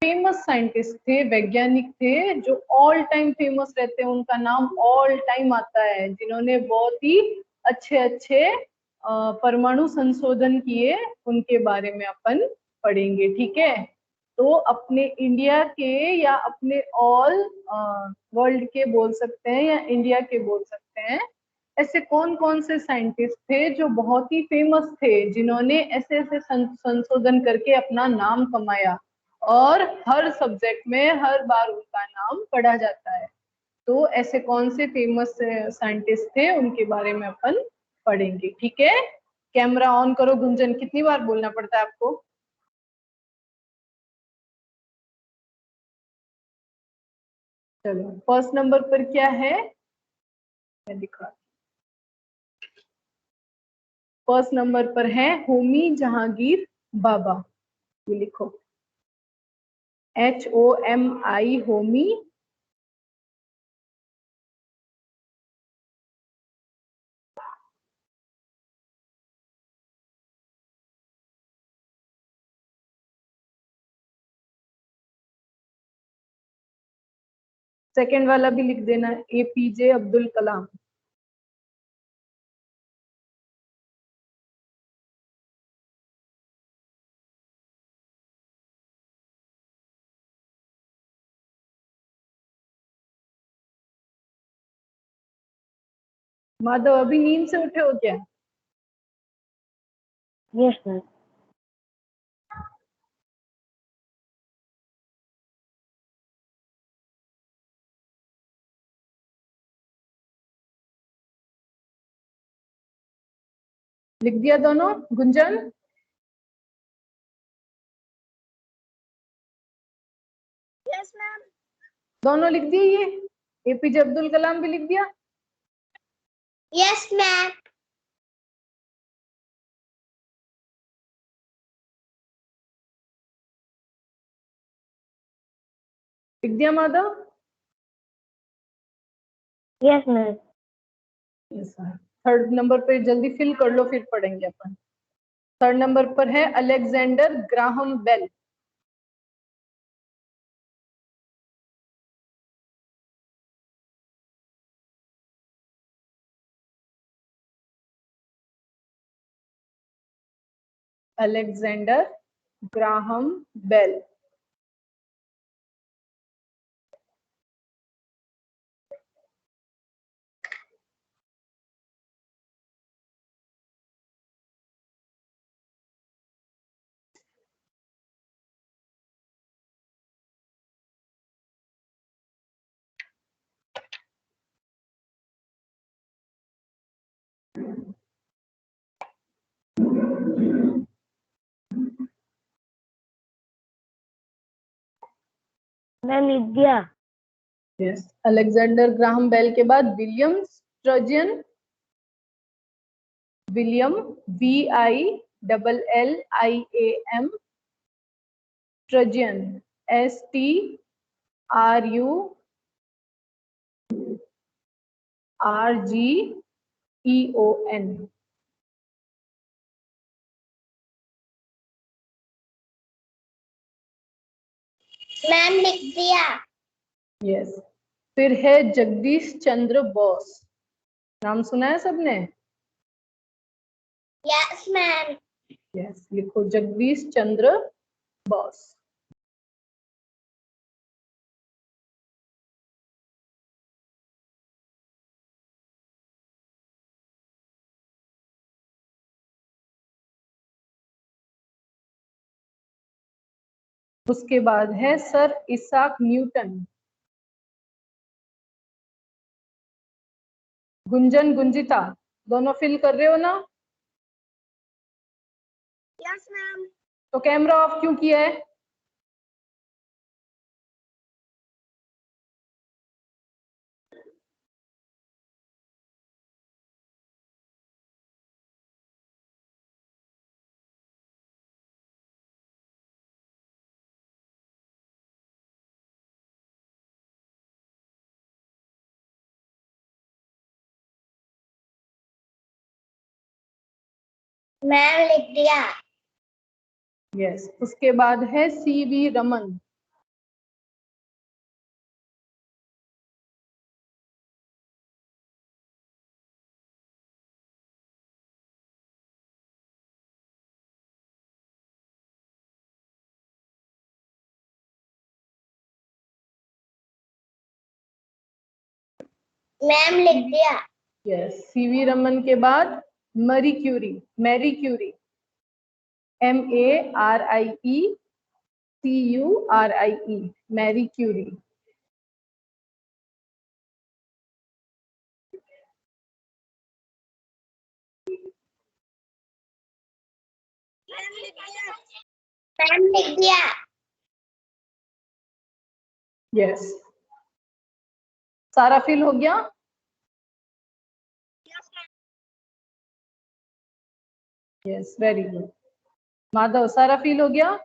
Famous scientist थे, वैज्ञानिक थे, जो ऑल टाइम फेमस रहते हैं, उनका नाम ऑल टाइम आता है, जिन्होंने बहुत ही अच्छे अच्छे परमाणु संशोधन किए, उनके बारे में अपन पढ़ेंगे। ठीक है, तो अपने इंडिया के या अपने ऑल वर्ल्ड के बोल सकते हैं, या इंडिया के बोल सकते हैं, ऐसे कौन कौन से साइंटिस्ट थे जो बहुत ही फेमस थे, जिन्होंने ऐसे ऐसे संशोधन करके अपना नाम कमाया, और हर सब्जेक्ट में हर बार उनका नाम पढ़ा जाता है। तो ऐसे कौन से फेमस साइंटिस्ट थे, उनके बारे में अपन पढ़ेंगे। ठीक है, कैमरा ऑन करो। गुंजन, कितनी बार बोलना पड़ता है आपको? चलो, फर्स्ट नंबर पर क्या है, मैं दिखा। फर्स्ट नंबर पर है होमी जहांगीर बाबा। ये लिखो, HOMI, होमी। सेकंड वाला भी लिख देना, APJ अब्दुल कलाम। माधव, अभी नींद से उठे हो क्या? Yes sir. लिख दिया दोनों? Gunjan, yes ma'am. दोनों लिख दिए? ये APJ अब्दुल कलाम भी लिख दिया? Yes ma'am. लिख दिया Madhav? Yes ma'am. Third number पे जल्दी फिल कर लो, फिर पढ़ेंगे अपन। थर्ड नंबर पर है Alexander Graham Bell. Alexander Graham Bell. Ma'am लिख दिया। यस, अलेक्जेंडर ग्राहम बेल के बाद William Sturgeon. William, VILLIAM, Sturgeon, STRURGEON। Ma'am लिख दिया। यस, फिर है जगदीश चंद्र बोस। नाम सुना है सबने? Yes ma'am. यस, लिखो जगदीश चंद्र बोस। उसके बाद है sir Isaac Newton. Gunjan, Gunjita, दोनों फिल कर रहे हो ना? Yes ma'am. तो कैमरा ऑफ क्यों किया है? मैम लिख दिया। यस, उसके बाद है CV रमन। मैम लिख दिया। यस, सीवी रमन के बाद Marie Curie, Marie Curie, MARIECURIE, Marie Curie. Ma'am लिख दिया। यस, सारा फिल हो गया? Yes, very good. माधव, सारा फिल हो गया?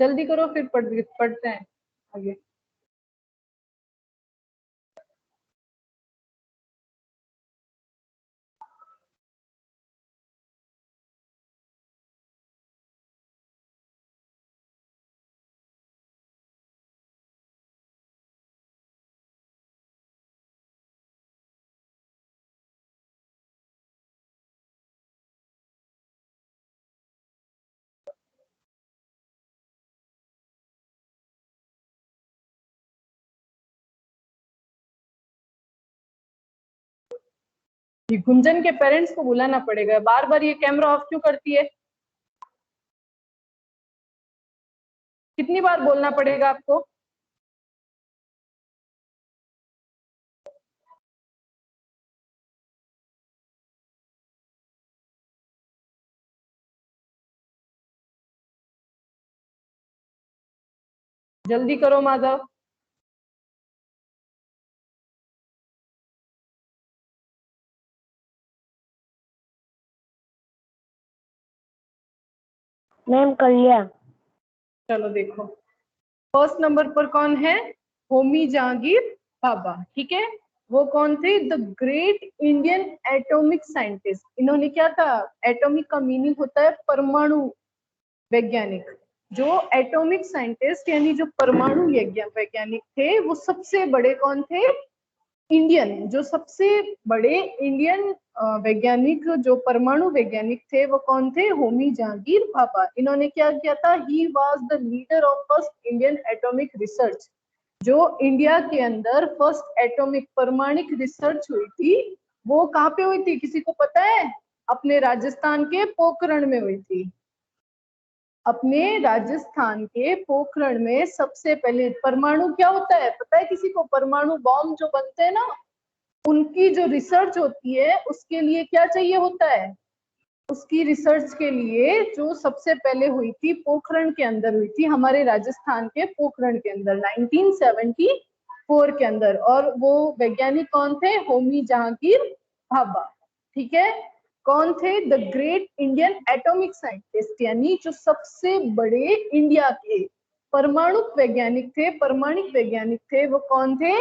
जल्दी करो, फिर पढ़ते हैं आगे। ये गुंजन के पेरेंट्स को बुलाना पड़ेगा। बार बार ये कैमरा ऑफ क्यों करती है? कितनी बार बोलना पड़ेगा आपको? जल्दी करो माधव। मैम कर लिया। चलो देखो, फर्स्ट नंबर पर कौन है? होमी जहांगीर भाभा। ठीक है, वो कौन थे? The great Indian atomic scientist. इन्होंने क्या था? एटॉमिक का मीनिंग होता है परमाणु वैज्ञानिक। जो एटॉमिक साइंटिस्ट यानी जो परमाणु वैज्ञानिक थे, वो सबसे बड़े कौन थे? इंडियन, जो सबसे बड़े इंडियन वैज्ञानिक, जो परमाणु वैज्ञानिक थे, वो कौन थे? होमी जहांगीर भाभा। इन्होंने क्या किया था? He was the leader of first Indian atomic research. जो इंडिया के अंदर फर्स्ट एटॉमिक परमाणिक रिसर्च हुई थी, वो कहाँ पे हुई थी? किसी को पता है? अपने राजस्थान के पोखरण में हुई थी। अपने राजस्थान के पोखरण में सबसे पहले परमाणु क्या होता है पता है किसी को? परमाणु बॉम्ब जो बनते हैं ना, उनकी जो रिसर्च होती है, उसके लिए क्या चाहिए होता है? उसकी रिसर्च के लिए जो सबसे पहले हुई थी पोखरण के अंदर हुई थी, हमारे राजस्थान के पोखरण के अंदर 1974 के अंदर। और वो वैज्ञानिक कौन थे? होमी जहांगीर भाभा। ठीक है, कौन थे? The great Indian atomic scientist, यानी जो सबसे बड़े इंडिया के परमाणु वैज्ञानिक थे, परमाणिक वैज्ञानिक थे, वो कौन थे?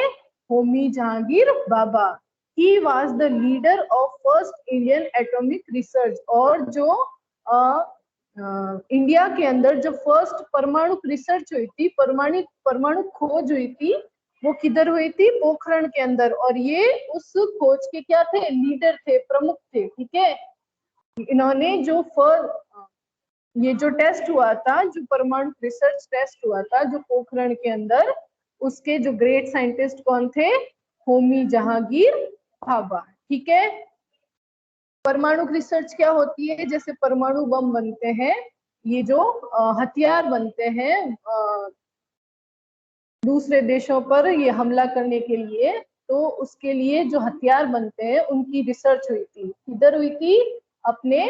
Homi Jahangir Bhabha. He was the leader of first Indian atomic research। और जो इंडिया के अंदर जो फर्स्ट परमाणु रिसर्च हुई थी, परमाणु खोज हुई थी, वो किधर हुई थी? पोखरण के अंदर। और ये उस खोज के क्या थे? लीडर थे, प्रमुख थे। ठीक है, इन्होंने जो ये जो टेस्ट हुआ था, जो परमाणु रिसर्च टेस्ट हुआ था जो पोखरण के अंदर, उसके जो ग्रेट साइंटिस्ट कौन थे? होमी जहांगीर भाभा। ठीक है, परमाणु रिसर्च क्या होती है? जैसे परमाणु बम बनते हैं, ये जो हथियार बनते हैं दूसरे देशों पर ये हमला करने के लिए, तो उसके लिए जो हथियार बनते हैं उनकी रिसर्च हुई थी। किधर हुई थी? अपने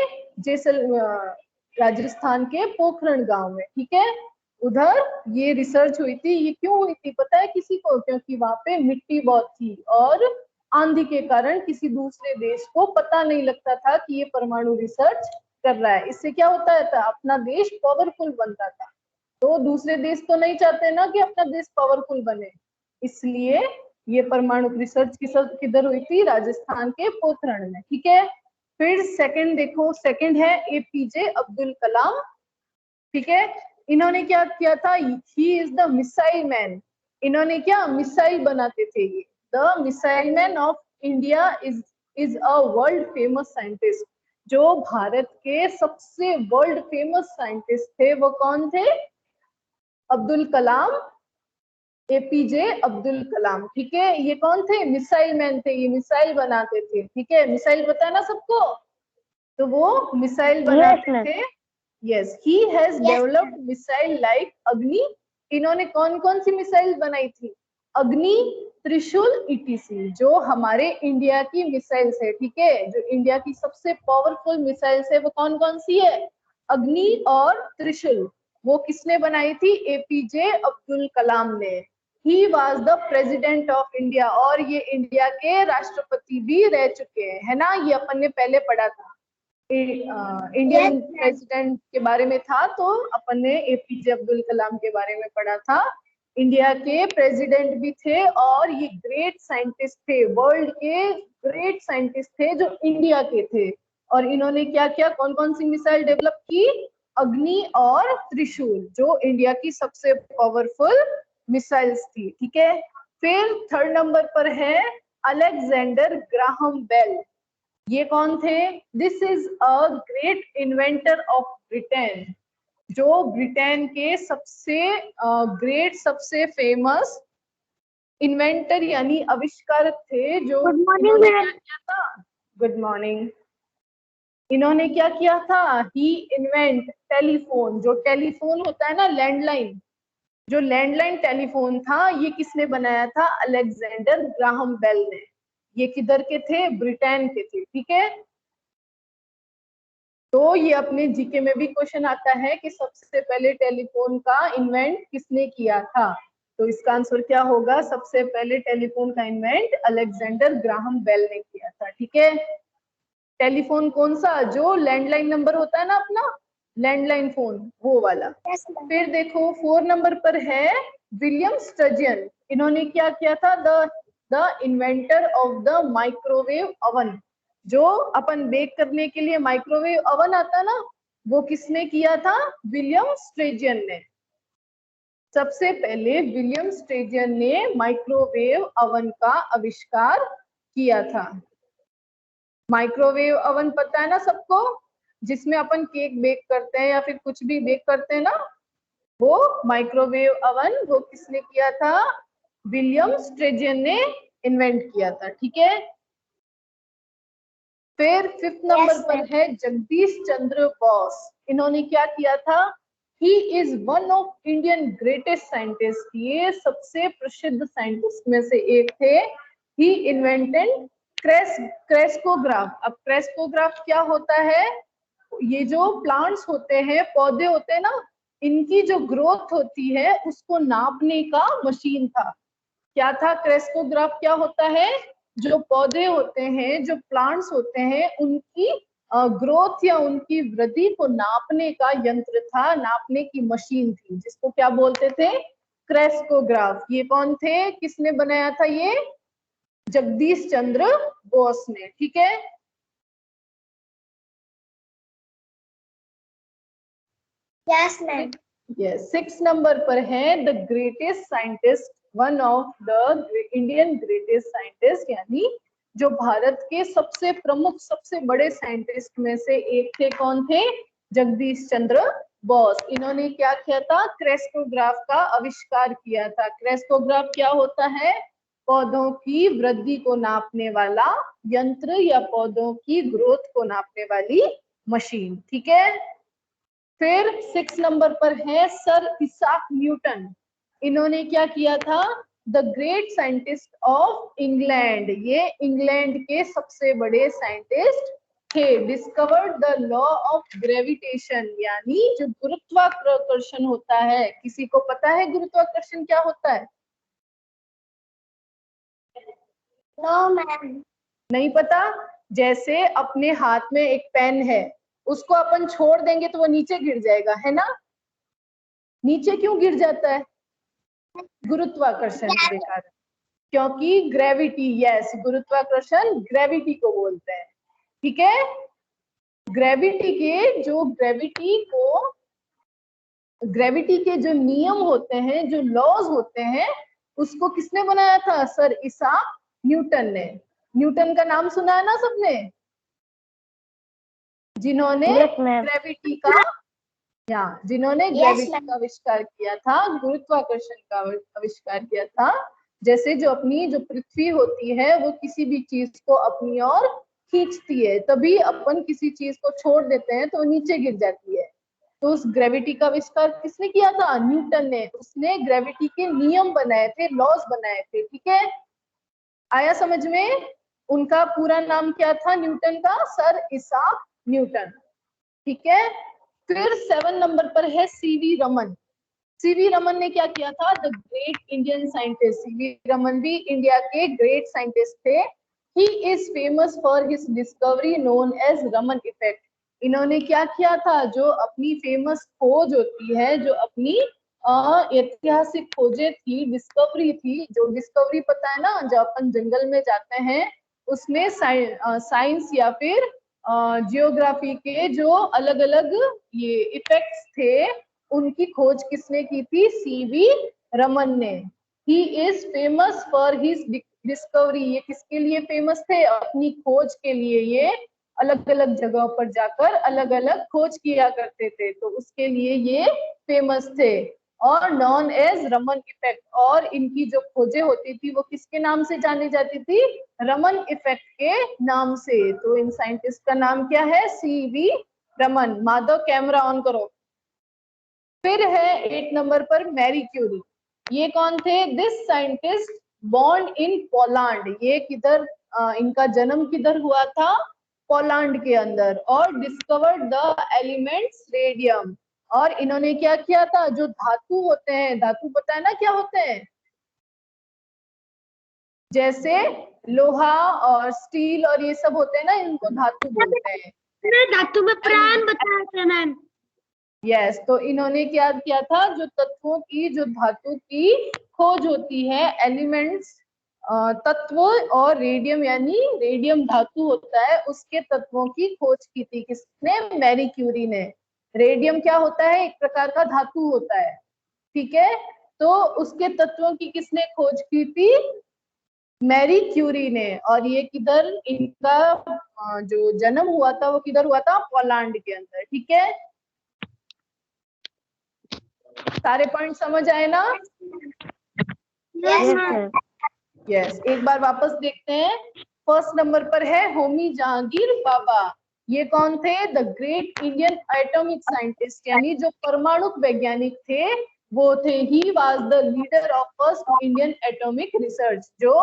राजस्थान के पोखरण गांव में। ठीक है, उधर ये रिसर्च हुई थी। ये क्यों हुई थी पता है किसी को? क्योंकि वहां पे मिट्टी बहुत थी और आंधी के कारण किसी दूसरे देश को पता नहीं लगता था कि ये परमाणु रिसर्च कर रहा है। इससे क्या होता था? अपना देश पावरफुल बनता था। तो दूसरे देश तो नहीं चाहते ना कि अपना देश पावरफुल बने, इसलिए ये परमाणु रिसर्च किधर हुई थी? राजस्थान के पोखरण में। ठीक है, फिर सेकंड देखो, सेकंड है एपीजे अब्दुल कलाम। ठीक है, इन्होंने क्या किया था? He is the missile man. इन्होंने क्या? मिसाइल बनाते थे ये। The missile man of India is is a world famous scientist. जो भारत के सबसे वर्ल्ड फेमस साइंटिस्ट थे वो कौन थे? अब्दुल कलाम, एपीजे अब्दुल कलाम। ठीक है, ये कौन थे? मिसाइल मैन थे, ये मिसाइल बनाते थे। ठीक है, मिसाइल पता है ना सबको, तो वो मिसाइल बनाते थे। Yes, he has developed missile like अग्नि। इन्होंने कौन कौन सी मिसाइल बनाई थी? अग्नि, त्रिशूल, ईटीसी, जो हमारे इंडिया की मिसाइल्स है। ठीक है, जो इंडिया की सबसे पावरफुल मिसाइल्स है वो कौन कौन सी है? अग्नि और त्रिशूल। वो किसने बनाई थी? एपीजे अब्दुल कलाम ने। He was the president of India, और ये इंडिया के राष्ट्रपति भी रह चुके हैं, है ना? ये अपन ने पहले पढ़ा था, इंडियन प्रेसिडेंट के बारे में था, तो अपन ने एपीजे अब्दुल कलाम के बारे में पढ़ा था। इंडिया के प्रेसिडेंट भी थे और ये ग्रेट साइंटिस्ट थे, वर्ल्ड के ग्रेट साइंटिस्ट थे जो इंडिया के थे। और इन्होंने क्या क्या, कौन कौन सी मिसाइल डेवलप की? अग्नि और त्रिशूल, जो इंडिया की सबसे पावरफुल मिसाइल्स थी। ठीक है, फिर थर्ड नंबर पर है अलेक्जेंडर ग्राहम बेल। ये कौन थे? This is a great inventor of Britain, जो ब्रिटेन के सबसे ग्रेट, सबसे फेमस इन्वेंटर यानी आविष्कारक थे। जो इन्होंने क्या किया था? Good morning. इन्होंने क्या किया था? ही इन्वेंट टेलीफोन, जो टेलीफोन होता है ना, लैंडलाइन, जो लैंडलाइन टेलीफोन था, ये किसने बनाया था? अलेक्जेंडर ग्राहम बेल ने। ये किधर के थे? ब्रिटेन के थे। ठीक है, तो ये अपने जीके में भी क्वेश्चन आता है कि सबसे पहले टेलीफोन का इन्वेंट किसने किया था? तो इसका आंसर क्या होगा? सबसे पहले टेलीफोन का इन्वेंट अलेक्जेंडर ग्राहम बेल ने किया था। ठीक है, टेलीफोन कौन सा? जो लैंडलाइन नंबर होता है ना अपना, लैंडलाइन फोन, वो वाला। फिर देखो 4 नंबर पर है विलियम स्टर्जियन। इन्होंने क्या किया था? The inventor of the microwave oven, जो अपन बेक करने के लिए माइक्रोवेव ओवन आता है ना, वो किसने किया था? विलियम स्ट्रेजियन ने। सबसे पहले विलियम स्ट्रेजियन ने माइक्रोवेव ओवन का आविष्कार किया था। माइक्रोवेव ओवन पता है ना सबको, जिसमें अपन केक बेक करते हैं या फिर कुछ भी बेक करते हैं ना, वो माइक्रोवेव ओवन, वो किसने किया था? विलियम स्ट्रेजियन ने इन्वेंट किया था। ठीक है, फिर 5th नंबर पर है जगदीश चंद्र बोस। इन्होंने क्या किया था? He is one of Indian greatest scientist, ये सबसे प्रसिद्ध साइंटिस्ट में से एक थे। ही इन्वेंटेड क्रेस्कोग्राफ। अब क्रेस्कोग्राफ क्या होता है? ये जो प्लांट्स होते हैं, पौधे होते हैं ना, इनकी जो ग्रोथ होती है उसको नापने का मशीन था। क्या था? क्रेस्कोग्राफ क्या होता है? जो पौधे होते हैं, जो प्लांट्स होते हैं, उनकी ग्रोथ या उनकी वृद्धि को नापने का यंत्र था, नापने की मशीन थी, जिसको क्या बोलते थे? क्रेस्कोग्राफ। ये कौन थे? किसने बनाया था ये? जगदीश चंद्र बोस ने। ठीक है, यस मैम। यस, 6 नंबर पर है the greatest scientist, one of the Indian greatest scientist, यानी जो भारत के सबसे प्रमुख, सबसे बड़े साइंटिस्ट में से एक थे। कौन थे? जगदीश चंद्र बोस। इन्होंने क्या किया था? क्रेस्कोग्राफ का आविष्कार किया था। क्रेस्कोग्राफ क्या होता है? पौधों की वृद्धि को नापने वाला यंत्र या पौधों की ग्रोथ को नापने वाली मशीन। ठीक है, फिर 6 नंबर पर है सर इसाक न्यूटन। इन्होंने क्या किया था? The great scientist of England, ये इंग्लैंड के सबसे बड़े साइंटिस्ट थे। Discovered the law of gravitation, यानी जो गुरुत्वाकर्षण होता है, किसी को पता है गुरुत्वाकर्षण क्या होता है? No ma'am. नहीं पता? जैसे अपने हाथ में एक पेन है, उसको अपन छोड़ देंगे तो वो नीचे गिर जाएगा, है ना? नीचे क्यों गिर जाता है? गुरुत्वाकर्षण के कारण, क्योंकि ग्रेविटी, यस, गुरुत्वाकर्षण ग्रेविटी को बोलते हैं। ठीक है, ग्रेविटी के जो नियम होते हैं, जो लॉज होते हैं, उसको किसने बनाया था? सर इसाक न्यूटन ने। न्यूटन का नाम सुना है ना सबने, जिन्होंने Yes, ma'am. ग्रेविटी का जिन्होंने Yes, ग्रेविटी ma'am. का आविष्कार किया था, गुरुत्वाकर्षण का आविष्कार किया था। जैसे जो अपनी जो पृथ्वी होती है वो किसी भी चीज को अपनी ओर खींचती है, तभी अपन किसी चीज को छोड़ देते हैं तो वो नीचे गिर जाती है। तो उस ग्रेविटी का आविष्कार किसने किया था? न्यूटन ने। उसने ग्रेविटी के नियम बनाए थे, लॉज बनाए थे। ठीक है, आया समझ में? उनका पूरा नाम क्या था न्यूटन का? Sir Isaac Newton. ठीक है, फिर 7 नंबर पर है सीवी रमन। सीवी रमन ने क्या किया था? The great Indian scientist. CV Raman भी इंडिया के ग्रेट साइंटिस्ट थे। He is famous for his discovery known as Raman effect. इन्होंने क्या किया था? जो अपनी फेमस खोज होती है, जो अपनी ऐतिहासिक खोजें थी, डिस्कवरी थी, जो डिस्कवरी पता है ना, जब अपन जंगल में जाते हैं उसमें साइंस या फिर जियोग्राफी के जो अलग अलग ये इफेक्ट्स थे, उनकी खोज किसने की थी? सीवी रमन ने। ही is famous for his discovery. ये किसके लिए फेमस थे? अपनी खोज के लिए। ये अलग अलग जगहों पर जाकर अलग अलग खोज किया करते थे, तो उसके लिए ये फेमस थे। और नॉन एज रमन इफेक्ट, और इनकी जो खोजें होती थी वो किसके नाम से जानी जाती थी? रमन इफेक्ट के नाम से। तो इन साइंटिस्ट का नाम क्या है? CV Raman. Madhav camera on करो। फिर है 8 नंबर पर मैरी क्यूरी। ये कौन थे? This scientist born in Poland. ये किधर, इनका जन्म किधर हुआ था? पोलैंड के अंदर। और डिस्कवर्ड द एलिमेंट्स रेडियम। और इन्होंने क्या किया था? जो धातु होते हैं, धातु पता है ना क्या होते हैं? जैसे लोहा और स्टील और ये सब होते हैं ना, इनको धातु बोलते हैं। धातु में प्राण बताया था मैम। यस, तो इन्होंने क्या किया था? जो तत्वों की, जो धातु की खोज होती है, एलिमेंट्स तत्व, और रेडियम यानी रेडियम धातु होता है, उसके तत्वों की खोज की थी। किसने? मैरी क्यूरी ने। रेडियम क्या होता है? एक प्रकार का धातु होता है। ठीक है, तो उसके तत्वों की किसने खोज की थी? मैरी क्यूरी ने। और ये किधर इनका जो जन्म हुआ था वो किधर हुआ था? पोलैंड के अंदर। ठीक है, सारे पॉइंट समझ आए ना? यस, एक बार वापस देखते हैं। फर्स्ट नंबर पर है होमी जहांगीर भाभा। ये कौन थे? The great Indian atomic scientist, यानी जो परमाणु वैज्ञानिक थे वो थे। He was the leader of first Indian atomic research. जो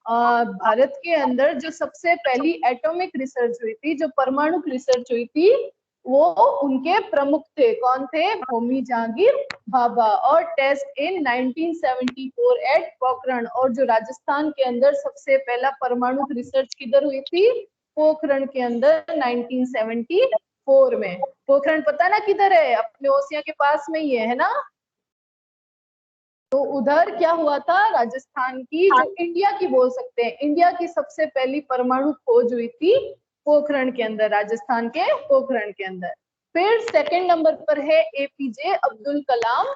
भारत के अंदर जो सबसे पहली एटॉमिक रिसर्च हुई थी, जो परमाणु रिसर्च हुई थी, वो उनके प्रमुख थे। कौन थे? होमी जहांगीर भाभा। और टेस्ट इन 1974 एट पोखरण। और जो राजस्थान के अंदर सबसे पहला परमाणु रिसर्च किधर हुई थी? पोखरण के अंदर 1974 में। पोखरण पता ना किधर है? अपने ओसिया के पास में ही है ना? तो उधर क्या हुआ था? राजस्थान की, जो इंडिया की बोल सकते हैं, इंडिया की सबसे पहली परमाणु खोज हुई थी पोखरण के अंदर, राजस्थान के पोखरण के अंदर। फिर सेकंड नंबर पर है एपीजे अब्दुल कलाम।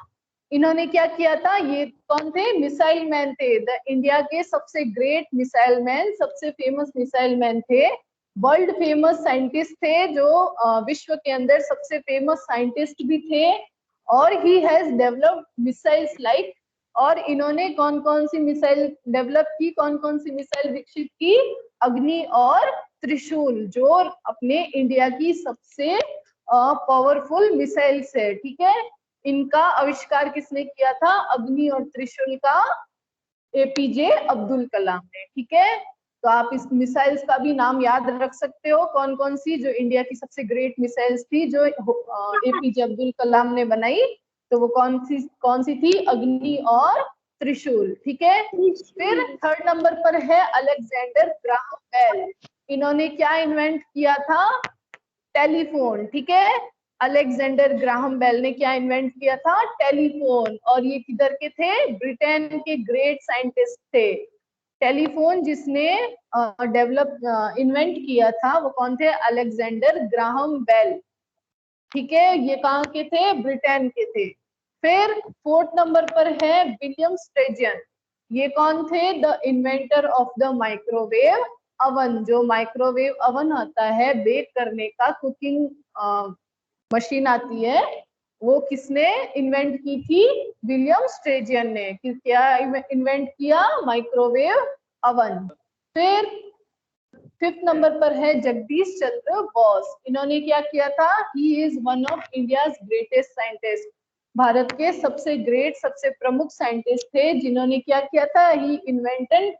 इन्होंने क्या किया था? ये कौन थे? मिसाइल मैन थे। द इंडिया के सबसे ग्रेट मिसाइल मैन, सबसे फेमस मिसाइल मैन थे। वर्ल्ड फेमस साइंटिस्ट थे, जो विश्व के अंदर सबसे फेमस साइंटिस्ट भी थे। और he has developed missiles like. और इन्होंने कौन कौन सी मिसाइल डेवलप की, कौन कौन सी मिसाइल विकसित की? अग्नि और त्रिशूल, जो अपने इंडिया की सबसे पावरफुल मिसाइल्स है। ठीक है, इनका आविष्कार किसने किया था? अग्नि और त्रिशूल का एपीजे अब्दुल कलाम ने। ठीक है, तो आप इस मिसाइल्स का भी नाम याद रख सकते हो, कौन कौन सी जो इंडिया की सबसे ग्रेट मिसाइल्स थी जो एपीजे अब्दुल कलाम ने बनाई। तो वो कौन सी थी? अग्नि और त्रिशूल। ठीक है, फिर थर्ड नंबर पर है अलेक्जेंडर ग्राहम बेल। इन्होंने क्या इन्वेंट किया था? टेलीफोन। ठीक है, अलेक्जेंडर ग्राहम बेल ने क्या इन्वेंट किया था? टेलीफोन। और ये किधर के थे? ब्रिटेन के ग्रेट साइंटिस्ट थे। टेलीफोन जिसने डेवलप इन्वेंट किया था वो कौन थे? Alexander Graham Bell. ठीक है, ये कहाँ के थे? ब्रिटेन के थे। फिर फोर्थ नंबर पर है विलियम स्ट्रेजियन। ये कौन थे? The inventor of the microwave oven, जो माइक्रोवेव अवन आता है बेक करने का, कुकिंग मशीन आती है, वो किसने इन्वेंट की थी? विलियम स्ट्रेजियन ने। क्या इन्वेंट किया? Microwave oven. फिर 5th नंबर पर है जगदीश चंद्र बोस। इन्होंने क्या किया था? He is one of India's greatest scientist. Bharat के सबसे ग्रेट, सबसे प्रमुख साइंटिस्ट थे, जिन्होंने क्या किया था? ही इन्वेंटेड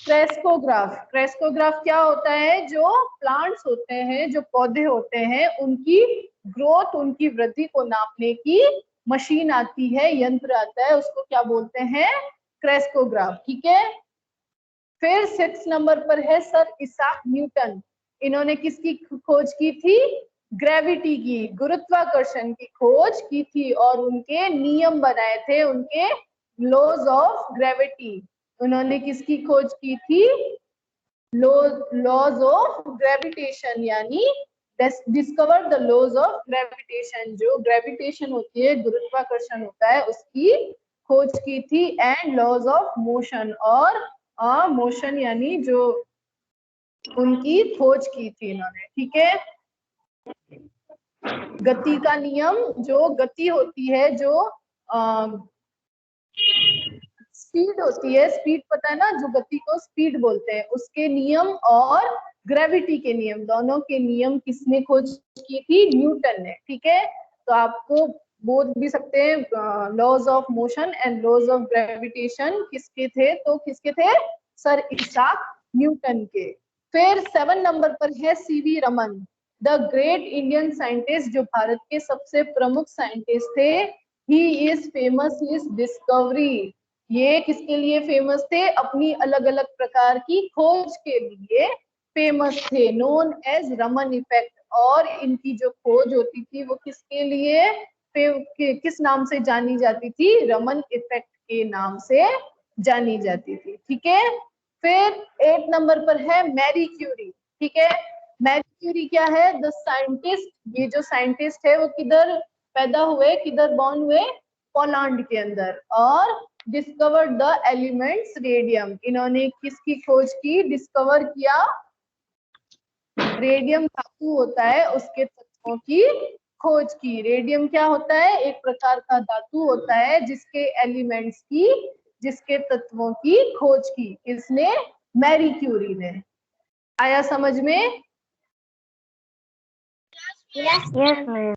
क्रेस्कोग्राफ। क्रेस्कोग्राफ क्या होता है? जो प्लांट्स होते हैं, जो पौधे होते हैं, उनकी ग्रोथ, उनकी वृद्धि को नापने की मशीन आती है, यंत्र आता है, उसको क्या बोलते हैं? क्रेस्कोग्राफ। ठीक है। फिर 6 नंबर पर है सर इसाक न्यूटन। इन्होंने किसकी खोज की थी? ग्रेविटी की, गुरुत्वाकर्षण की खोज की थी, और उनके नियम बनाए थे, उनके लॉज ऑफ ग्रेविटी। उन्होंने किसकी खोज की थी? लॉज ऑफ ग्रेविटेशन, यानी discover the laws of gravitation. जो ग्रेविटेशन होती है, गुरुत्वाकर्षण होता है, उसकी खोज की थी। एंड लॉज ऑफ मोशन, और मोशन यानी जो उनकी खोज की थी इन्होंने। ठीक है। गति का नियम, जो गति होती है, जो स्पीड होती है, स्पीड पता है ना, जो गति को स्पीड बोलते हैं, उसके नियम और ग्रेविटी के नियम, दोनों के नियम किसने खोज की थी? न्यूटन ने। ठीक है। तो आपको बोल भी सकते हैं laws of motion and laws of gravitation किसके थे? तो किसके थे? सर इसाक न्यूटन के। फिर 7 नंबर पर है CV Raman, the great Indian scientist, जो भारत के सबसे प्रमुख साइंटिस्ट थे। He is famous his discovery. ये किसके लिए फेमस थे? अपनी अलग अलग प्रकार की खोज के लिए फेमस थे, नोन एज रमन इफेक्ट। और इनकी जो खोज होती थी वो किसके लिए, किस नाम से जानी जाती थी? रमन इफेक्ट के नाम से जानी जाती थी। ठीक है। फिर 8 नंबर पर है मैरी क्यूरी। ठीक है। मैरी क्यूरी क्या है? द साइंटिस्ट, ये जो साइंटिस्ट है वो किधर पैदा हुए, किधर बॉर्न हुए? पोलैंड के अंदर। और डिस्कवर्ड द एलिमेंट्स रेडियम। इन्होंने किसकी खोज की? डिस्कवर किया, रेडियम धातु होता है उसके तत्वों की खोज की। रेडियम क्या होता है? एक प्रकार का धातु होता है, जिसके एलिमेंट्स की, जिसके तत्वों की खोज की किसने? मैरी क्यूरी ने। आया समझ में? Yes ma'am.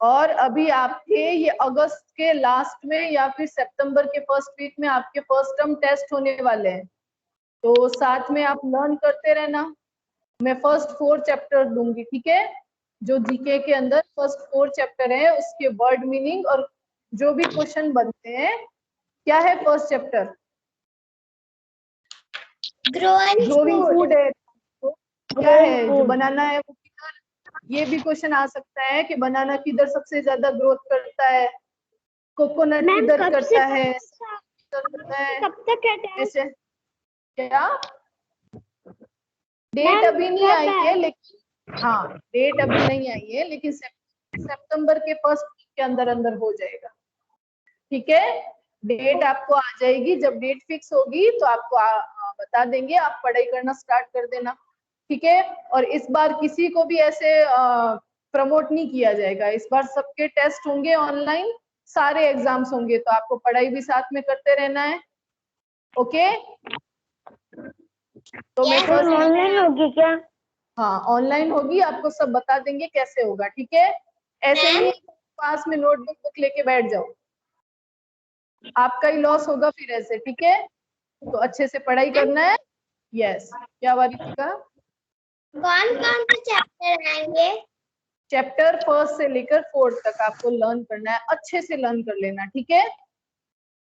और अभी आपके ये अगस्त के लास्ट में या फिर सितंबर के फर्स्ट वीक में आपके फर्स्ट टर्म टेस्ट होने वाले हैं, तो साथ में आप लर्न करते रहना। मैं फर्स्ट 4 चैप्टर दूंगी। ठीक है। जो जीके के अंदर फर्स्ट 4 चैप्टर है, उसके वर्ड मीनिंग और जो भी क्वेश्चन बनते हैं। क्या है फर्स्ट चैप्टर? ग्रोइंग फूड है। तो क्या है जो बनाना है वो किधर? ये भी क्वेश्चन आ सकता है कि बनाना किधर सबसे ज्यादा ग्रोथ करता है, कोकोनट किधर करता है, कब तक है? ऐसे। क्या डेट अभी नहीं आई है, लेकिन हाँ डेट अभी नहीं आई है, लेकिन सितंबर के फर्स्ट वीक के अंदर अंदर हो जाएगा। ठीक है। डेट आपको आ जाएगी, जब डेट फिक्स होगी तो आपको बता देंगे, आप पढ़ाई करना स्टार्ट कर देना। ठीक है। और इस बार किसी को भी ऐसे प्रमोट नहीं किया जाएगा, इस बार सबके टेस्ट होंगे ऑनलाइन, सारे एग्जाम्स होंगे, तो आपको पढ़ाई भी साथ में करते रहना है। ओके। तो मैं फर्स्ट ऑनलाइन होगी क्या? हाँ ऑनलाइन होगी, आपको सब बता देंगे कैसे होगा। ठीक है। ऐसे नहीं पास में नोटबुक बुक लेके बैठ जाओ, आपका ही लॉस होगा फिर ऐसे। ठीक है। तो अच्छे से पढ़ाई करना है। यस। क्या वारिसी का? कौन कौन से चैप्टर आएंगे? चैप्टर फर्स्ट से लेकर 4 तक आपको लर्न करना है, अच्छे से लर्न कर लेना। ठीक है।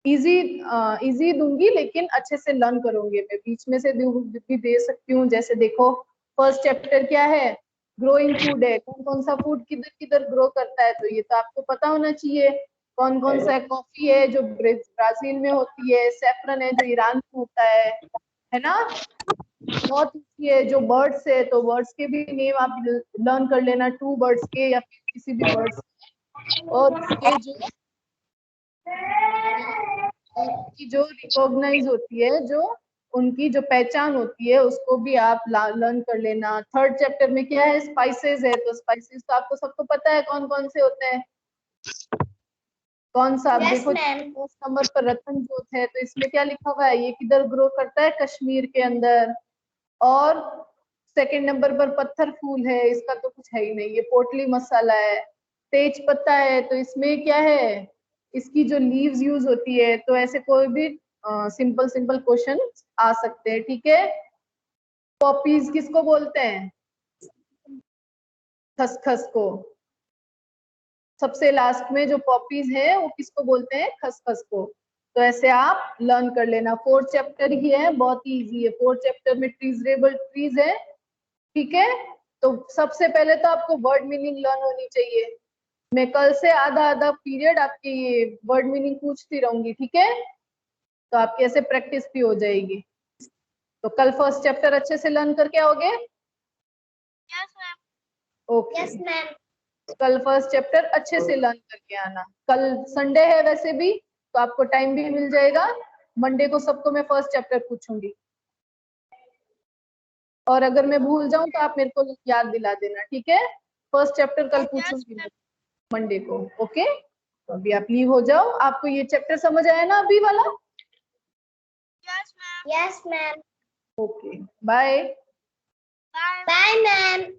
इजी दूंगी, लेकिन अच्छे से लर्न करोगे। मैं बीच में से भी दे सकती हूँ, जैसे देखो फर्स्ट चैप्टर क्या है? ग्रोइंग फूड है। कौन कौन सा फूड किधर किधर ग्रो करता है, तो ये तो आपको पता होना चाहिए। कौन कौन सा कॉफी है जो ब्राजील में होती है, सेफ्रन है जो ईरान में होता है ना। बहुत इजी है। जो बर्ड्स है, तो बर्ड्स के भी नेम आप लर्न कर लेना, 2 बर्ड्स के या फिर किसी भी बर्ड्स। और उसके जो की जो रिकॉग्नाइज होती है, जो उनकी जो पहचान होती है, उसको भी आप लर्न कर लेना। थर्ड चैप्टर में क्या है, स्पाइसेस है, तो स्पाइसेस तो आपको सबको पता है कौन कौन से होते हैं। कौन सा, आप Yes, देखो ma'am. फर्स्ट नंबर पर रतन जोत है, तो इसमें क्या लिखा हुआ है, ये किधर ग्रो करता है, कश्मीर के अंदर। और सेकंड नंबर पर पत्थर फूल है, इसका तो कुछ है ही नहीं, ये पोटली मसाला है। तेज पत्ता है, तो इसमें क्या है, इसकी जो लीव्स यूज होती है, तो ऐसे कोई भी सिंपल सिंपल क्वेश्चन आ सकते हैं, ठीक है। पॉपीज किसको बोलते हैं, खसखस को। सबसे लास्ट में जो पॉपीज है वो किसको बोलते हैं, खसखस को। तो ऐसे आप लर्न कर लेना। फोर्थ चैप्टर ही है, बहुत ही इजी है। फोर्थ चैप्टर में ट्रीजरेबल ट्रीज है, ठीक है। तो सबसे पहले तो आपको वर्ड मीनिंग लर्न होनी चाहिए। मैं कल से आधा आधा पीरियड आपके ये वर्ड मीनिंग पूछती रहूंगी, ठीक है। तो आपकी ऐसे प्रैक्टिस भी हो जाएगी। तो कल फर्स्ट चैप्टर अच्छे से लर्न करके आओगे। Yes, ma'am. Okay, Yes, ma'am. कल फर्स्ट चैप्टर अच्छे से लर्न करके आना। कल संडे है वैसे भी, तो आपको टाइम भी मिल जाएगा। मंडे को सबको मैं फर्स्ट चैप्टर पूछूंगी, और अगर मैं भूल जाऊं तो आप मेरे को याद दिला देना, ठीक है। फर्स्ट चैप्टर कल पूछूंगी मैं मंडे को, ओके। तो अभी आप लीव हो जाओ। आपको ये चैप्टर समझ आया ना अभी वाला? Yes, ma'am. Yes, ma'am. Okay, bye. Bye, ma'am.